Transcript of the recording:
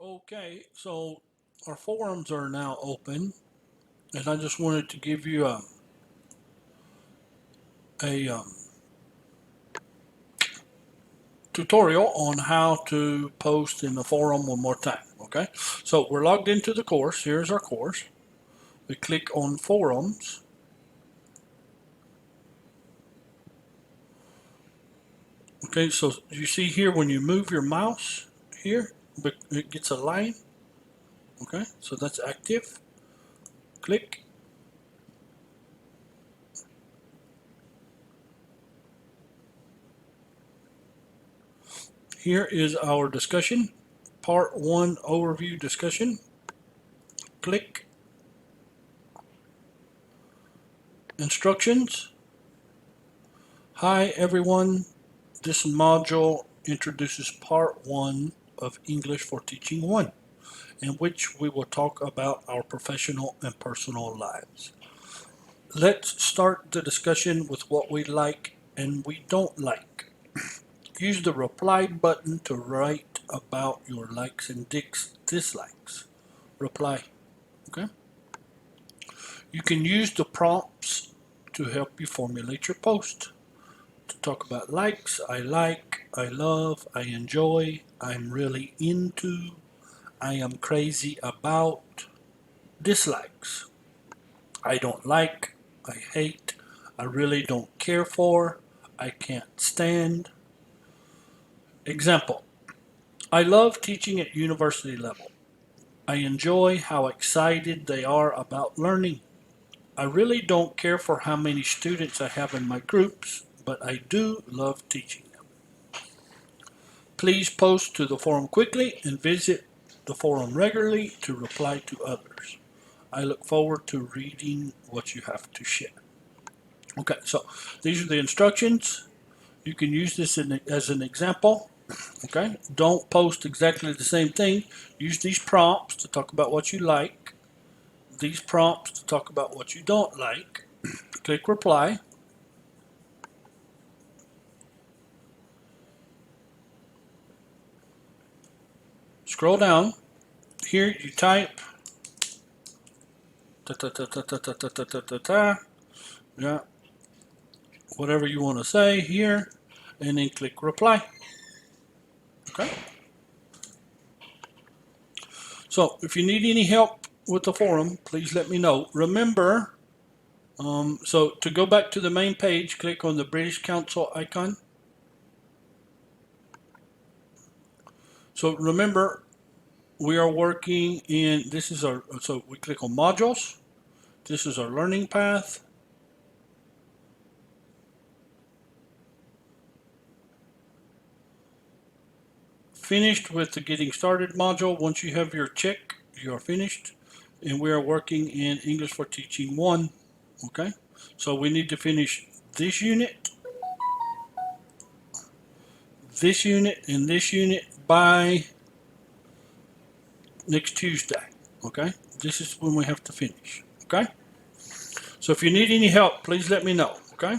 Okay, so our forums are now open, and I just wanted to give you a tutorial on how to post in the forum one more time. Okay, so we're logged into the course. Here's our course. We click on forums. Okay, so you see here when you move your mouse here, it gets a line. Okay, so that's active. Click. Here is our discussion, part 1 overview discussion. Click. Instructions. Hi everyone, this module introduces part 1 of English for Teaching 1, in which we will talk about our professional and personal lives. Let's start the discussion with what we like and we don't like. Use the reply button to write about your likes and dislikes. Reply. Okay? You can use the prompts to help you formulate your post. To talk about likes, I like, I love, I enjoy, I'm really into, I am crazy about. Dislikes, I don't like, I hate, I really don't care for, I can't stand. Example, I love teaching at university level. I enjoy how excited they are about learning. I really don't care for how many students I have in my groups, but I do love teaching them. Please post to the forum quickly and visit the forum regularly to reply to others. I look forward to reading what you have to share. Okay, so these are the instructions. You can use this as an example. Okay, don't post exactly the same thing. Use these prompts to talk about what you like. These prompts to talk about what you don't like. Click reply. Scroll down. Here you type yeah, whatever you want to say here, and then click reply. Okay. So if you need any help with the forum, please let me know. Remember, so to go back to the main page, click on the British Council icon. So remember, we are working in, this is our, so we click on modules. This is our learning path. Finished with the getting started module. Once you have your check, you are finished. And we are working in English for Teaching 1. Okay, so we need to finish this unit, and this unit by next Tuesday. Okay, this is when we have to finish. Okay, so if you need any help, please let me know. Okay.